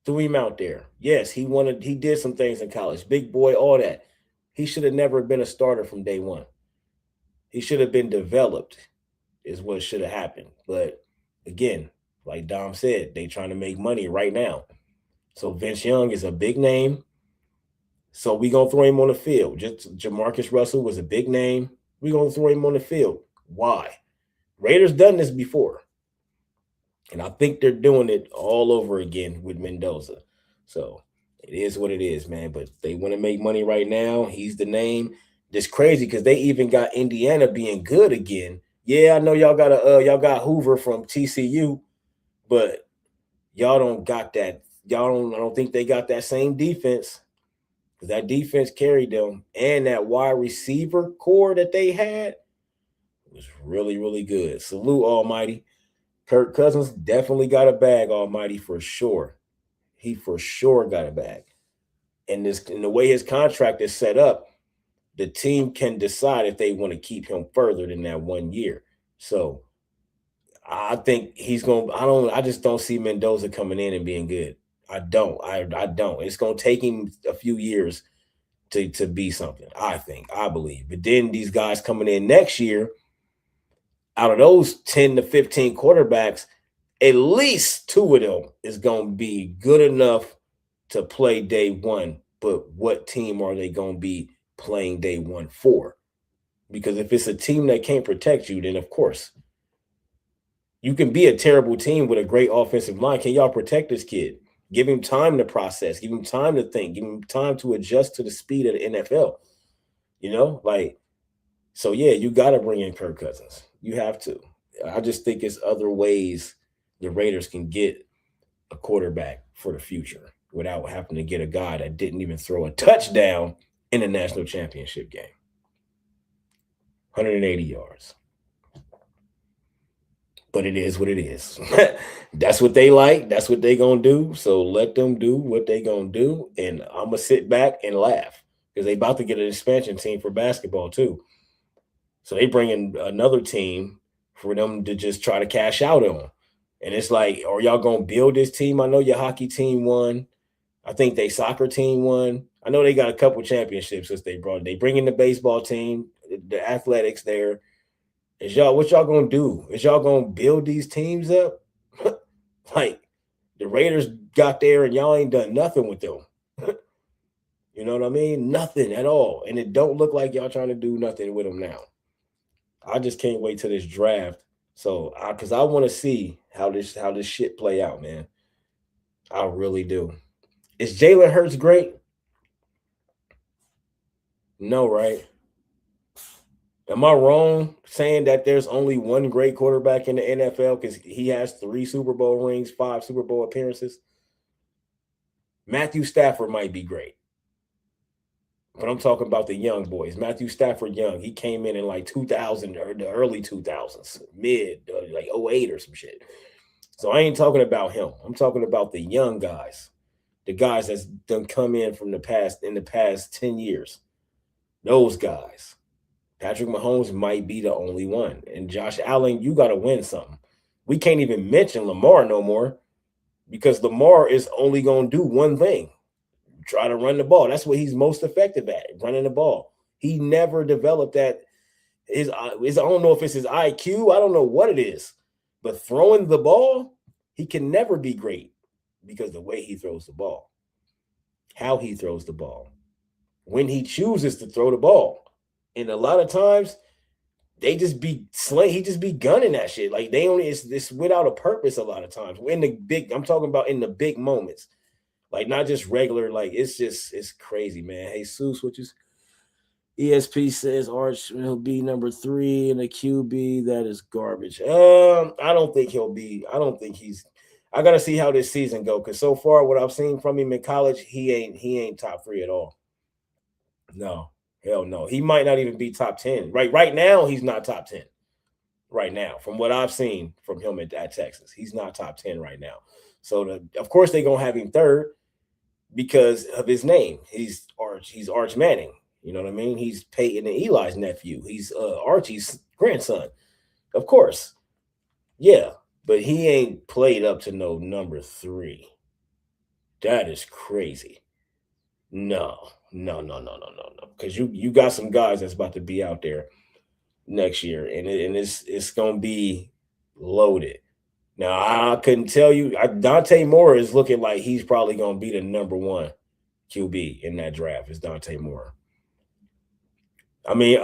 Threw him out there. Yes, he did some things in college. Big boy, all that. He should have never been a starter from day one. He should have been developed, is what should have happened. But again, like Dom said, they trying to make money right now. So Vince Young is a big name. So we gonna throw him on the field. Just Jamarcus Russell was a big name. We gonna throw him on the field. Why? Raiders done this before. And I think they're doing it all over again with Mendoza. So it is what it is, man. But they want to make money right now. He's the name. It's crazy because they even got Indiana being good again. Yeah, I know y'all got Hoover from TCU, but y'all don't got that. I don't think they got that same defense. Because that defense carried them. And that wide receiver core that they had was really, really good. Salute, Almighty. Kirk Cousins definitely got a bag, Almighty, for sure. He for sure got a bag. And the way his contract is set up, the team can decide if they want to keep him further than that 1 year. So I think he's going to, I just don't see Mendoza coming in and being good. I don't. It's going to take him a few years to be something, I believe. But then these guys coming in next year, out of those 10 to 15 quarterbacks, at least 2 of them is going to be good enough to play day one. But what team are they going to be playing day one for? Because if it's a team that can't protect you, then of course you can be a terrible team with a great offensive line. Can y'all protect this kid? Give him time to process. Give him time to think. Give him time to adjust to the speed of the NFL. So yeah, you got to bring in Kirk Cousins. You have to. I just think it's other ways the Raiders can get a quarterback for the future without having to get a guy that didn't even throw a touchdown in a national championship game. 180 yards. But it is what it is. That's what they like. That's what they going to do. So let them do what they going to do. And I'm going to sit back and laugh because they about to get an expansion team for basketball too. So they bring in another team for them to just try to cash out on. And it's like, are y'all going to build this team? I know your hockey team won. I think they soccer team won. I know they got a couple championships since they bring in the baseball team, the athletics there. What y'all gonna do? Is y'all gonna build these teams up? Like the Raiders got there and y'all ain't done nothing with them. You know what I mean? Nothing at all. And it don't look like y'all trying to do nothing with them now. I just can't wait till this draft. So because I want to see how this shit play out, man. I really do. Is Jalen Hurts great? No, right? Am I wrong saying that there's only one great quarterback in the NFL because he has 3 Super Bowl rings, 5 Super Bowl appearances? Matthew Stafford might be great. But I'm talking about the young boys. Matthew Stafford young. He came in like 2000 or the early 2000s, like 08 or some shit. So I ain't talking about him. I'm talking about the young guys. The guys that's done come in in the past 10 years. Those guys. Patrick Mahomes might be the only one. And Josh Allen, you got to win something. We can't even mention Lamar no more because Lamar is only going to do one thing. Try to run the ball. That's what he's most effective at, running the ball. He never developed that. I don't know if it's his IQ. I don't know what it is. But throwing the ball, he can never be great because the way he throws the ball, how he throws the ball, when he chooses to throw the ball. And a lot of times they just be slaying. He just be gunning that shit. Like it's without a purpose a lot of times. I'm talking about in the big moments. Like not just regular, like it's crazy, man. Hey, Jesus, which is ESP says Arch will be number 3 in the QB. That is garbage. I don't think he'll be. I don't think he's. I gotta see how this season go, because so far what I've seen from him in college, he ain't top 3 at all. No, hell no. He might not even be top 10. Right now, he's not top 10. Right now, from what I've seen from him at Texas, he's not top 10 right now. So of course they're gonna have him third because of his name. He's Arch Manning. You know what I mean? He's Peyton and Eli's nephew. He's Archie's grandson. Of course. Yeah. But he ain't played up to no number 3. That is crazy. No, no, no, no, no, no, no. Because you got some guys that's about to be out there next year, and it's gonna be loaded. Now I couldn't tell you. Dante Moore is looking like he's probably gonna be the number 1 QB in that draft. Is Dante Moore? I mean,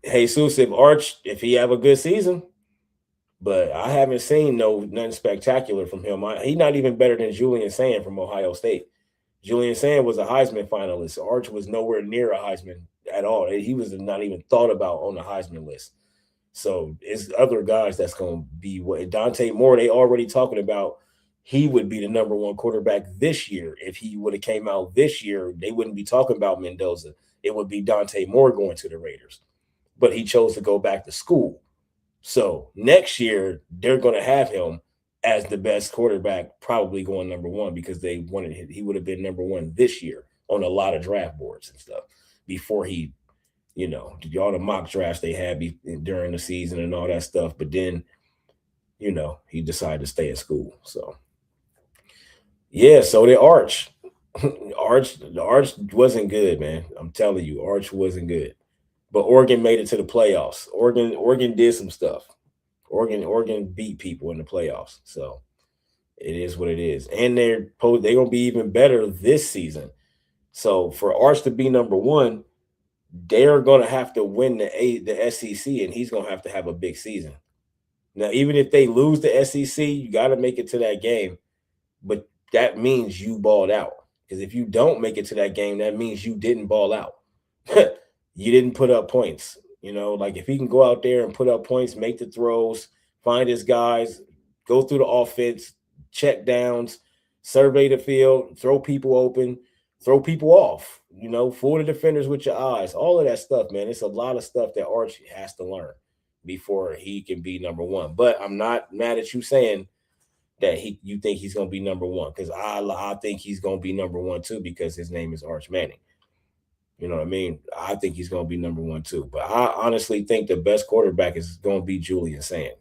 Jesus, if he have a good season, but I haven't seen nothing spectacular from him. He's not even better than Julian Sand from Ohio State. Julian Sand was a Heisman finalist. Arch was nowhere near a Heisman at all. He was not even thought about on the Heisman list. So it's other guys that's going to be what Dante Moore. They already talking about he would be the number 1 quarterback this year. If he would have came out this year, they wouldn't be talking about Mendoza. It would be Dante Moore going to the Raiders. But he chose to go back to school. So next year they're going to have him as the best quarterback, probably going number 1 because they wanted him. He would have been number 1 this year on a lot of draft boards and stuff before he, all the mock drafts they had during the season and all that stuff. But then, he decided to stay at school. So, yeah. So the Arch, Arch wasn't good, man. I'm telling you, Arch wasn't good. But Oregon made it to the playoffs. Oregon did some stuff. Oregon beat people in the playoffs. So it is what it is. And they're gonna be even better this season. So for Arch to be number 1, they're gonna have to win the SEC, and he's gonna have to have a big season. Now, even if they lose the SEC, you got to make it to that game. But that means you balled out. Because if you don't make it to that game, that means you didn't ball out. You didn't put up points. Like if he can go out there and put up points, make the throws, find his guys, go through the offense, check downs, survey the field, throw people open, throw people off, fool the defenders with your eyes, all of that stuff, man. It's a lot of stuff that Arch has to learn before he can be number 1. But I'm not mad at you saying that you think he's going to be number 1, because I think he's going to be number 1 too, because his name is Arch Manning. You know what I mean? I think he's going to be number 1 too. But I honestly think the best quarterback is going to be Julian Sand.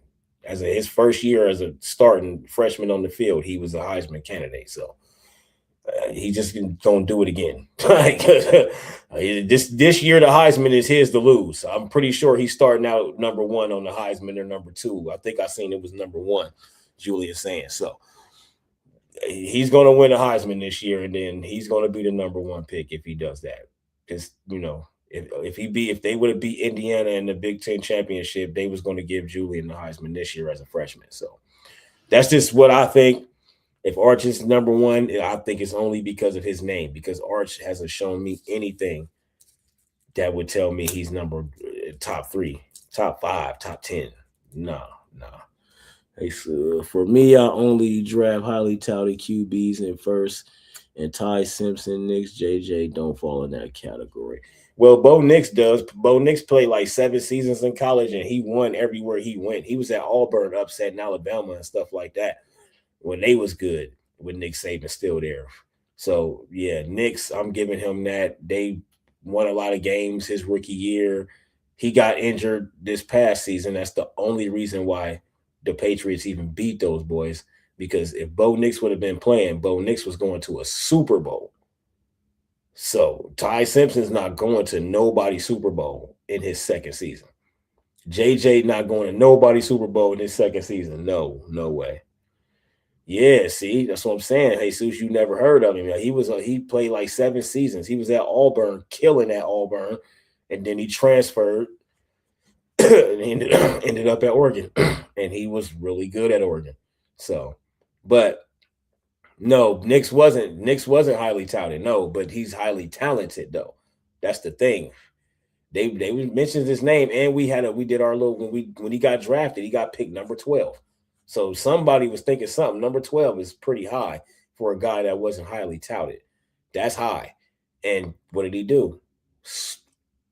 His first year as a starting freshman on the field, he was a Heisman candidate. So he just going to do it again. This year, the Heisman is his to lose. I'm pretty sure he's starting out number 1 on the Heisman or number 2. I think I seen it was number 1, Julian Sand. So he's going to win a Heisman this year, and then he's going to be the number 1 pick if he does that. Because if they would have beat Indiana in the Big Ten championship, they was going to give Julian the Heisman this year as a freshman. So that's just what I think. If Arch is number 1, I think it's only because of his name. Because Arch hasn't shown me anything that would tell me he's top 3, top 5, top 10. No. Hey, so for me, I only draft highly touted QBs in first. And Ty Simpson, Nix, JJ don't fall in that category. Well, Bo Nix does. Bo Nix played like 7 seasons in college, and he won everywhere he went. He was at Auburn, upsetting Alabama and stuff like that when they was good, with Nick Saban still there. So, yeah, Nix, I'm giving him that. They won a lot of games his rookie year. He got injured this past season. That's the only reason why the Patriots even beat those boys. Because if Bo Nix would have been playing, Bo Nix was going to a Super Bowl. So Ty Simpson's not going to nobody's Super Bowl in his second season. JJ not going to nobody's Super Bowl in his second season. No way. Yeah, see, that's what I'm saying. Jesus, you never heard of him. He played like 7 seasons. He was at Auburn, killing at Auburn, and then he transferred and ended up at Oregon, and he was really good at Oregon. So. But no, Nix wasn't highly touted. No, but he's highly talented though. That's the thing. They mentioned his name, and we did our little when he got drafted, he got picked number 12. So somebody was thinking something. Number 12 is pretty high for a guy that wasn't highly touted. That's high. And what did he do?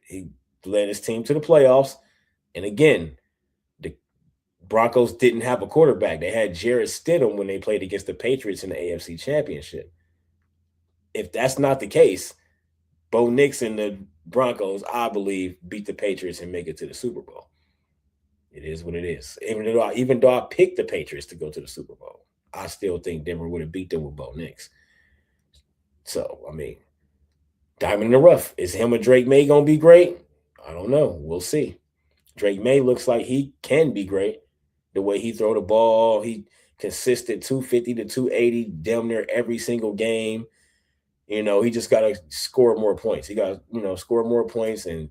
He led his team to the playoffs. And again, the Broncos didn't have a quarterback. They had Jarrett Stidham when they played against the Patriots in the AFC Championship. If that's not the case, Bo Nix and the Broncos, I believe, beat the Patriots and make it to the Super Bowl. It is what it is. Even though I picked the Patriots to go to the Super Bowl, I still think Denver would have beat them with Bo Nix. So, I mean, diamond in the rough. Is him or Drake May going to be great? I don't know. We'll see. Drake May looks like he can be great. The way he throw the ball, he consistent 250 to 280 damn near every single game. He just got to score more points. He got to, score more points and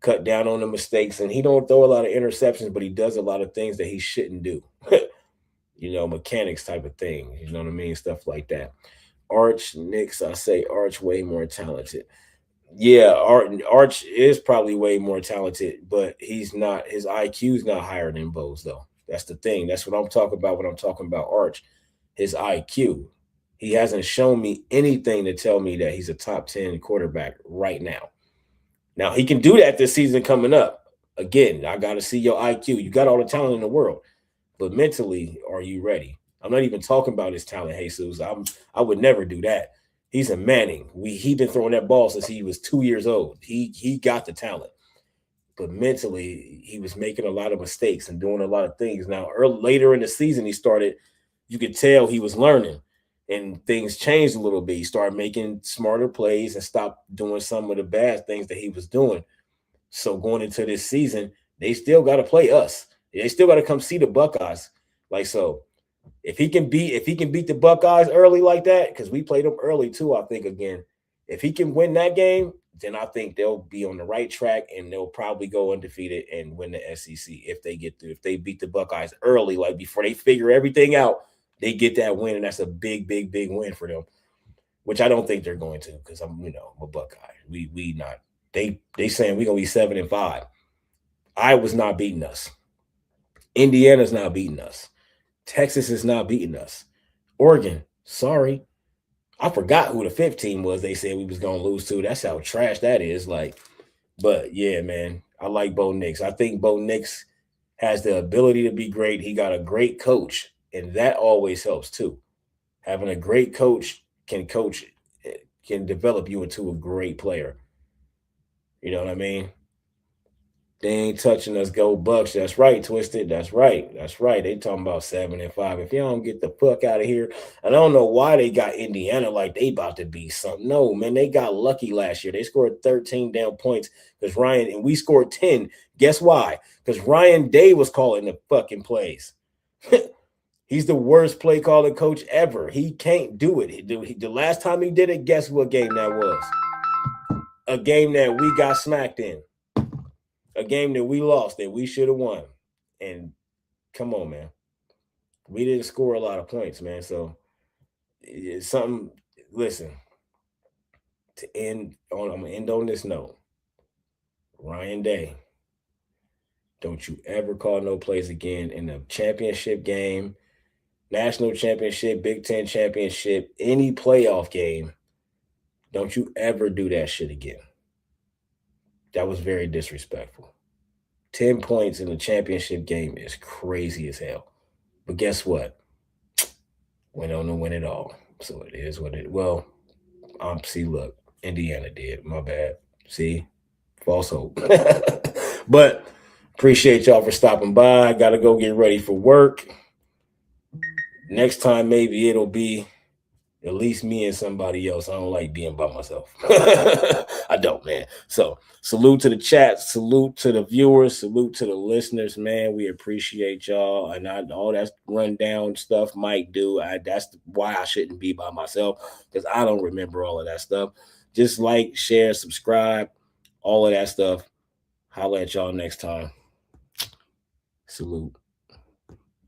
cut down on the mistakes. And he don't throw a lot of interceptions, but he does a lot of things that he shouldn't do. Mechanics type of thing. You know what I mean? Stuff like that. Arch Nix, I say Arch way more talented. Yeah, Arch is probably way more talented, but he's not. His IQ is not higher than Bo's, though. That's the thing. That's what I'm talking about when I'm talking about Arch. His IQ. He hasn't shown me anything to tell me that he's a top 10 quarterback right now. Now, he can do that this season coming up. Again, I got to see your IQ. You got all the talent in the world, but mentally, are you ready? I'm not even talking about his talent, Jesus. I would never do that. He's a Manning. He been throwing that ball since he was 2 years old. He got the talent, but mentally, he was making a lot of mistakes and doing a lot of things. Now, later in the season, you could tell he was learning, and things changed a little bit. He started making smarter plays and stopped doing some of the bad things that he was doing. So going into this season, they still got to play us. They still got to come see the Buckeyes. So if he can beat the Buckeyes early like that, because we played them early too, I think again, if he can win that game, then I think they'll be on the right track and they'll probably go undefeated and win the SEC if they beat the Buckeyes early, like before they figure everything out, they get that win, and that's a big, big, big win for them. Which I don't think they're going to, because I'm a Buckeye. We not they saying we're gonna be 7-5. Iowa's not beating us. Indiana's not beating us. Texas is not beating us. Oregon, sorry. I forgot who the 5th team was they said we was going to lose to. That's how trash that is. But yeah, man, I like Bo Nix. I think Bo Nix has the ability to be great. He got a great coach, and that always helps too. Having a great coach can develop you into a great player. You know what I mean? They ain't touching us. Go Bucks. That's right, Twisted. That's right. That's right. They talking about 7-5. If you don't get the fuck out of here, I don't know why they got Indiana like they about to be something. No, man, they got lucky last year. They scored 13 damn points because Ryan, and we scored 10. Guess why? Because Ryan Day was calling the fucking plays. He's the worst play calling coach ever. He can't do it. The last time he did it, guess what game that was? A game that we got smacked in. A game that we lost that we should have won. And come on, man. We didn't score a lot of points, man. So it's something. Listen, I'm gonna end on this note. Ryan Day, don't you ever call no plays again in a championship game, national championship, Big Ten championship, any playoff game. Don't you ever do that shit again. That was very disrespectful. 10 points in the championship game is crazy as hell. But guess what? Went on to win it all. So it is what it. Well, see, look, Indiana did. My bad. See, false hope. But appreciate y'all for stopping by. I gotta go get ready for work. Next time, maybe it'll be at least me and somebody else. I don't like being by myself. I don't, man. So salute to the chat, salute to the viewers, salute to the listeners, man. We appreciate y'all. And all that rundown stuff Mike do. That's why I shouldn't be by myself, because I don't remember all of that stuff. Just like, share, subscribe, all of that stuff. Holla at y'all next time. Salute.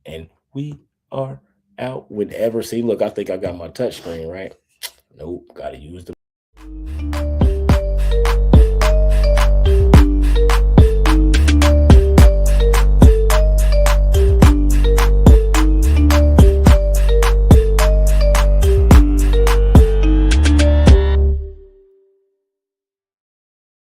And we are out whenever. See, look, I think I got my touch screen, right? Nope, gotta use the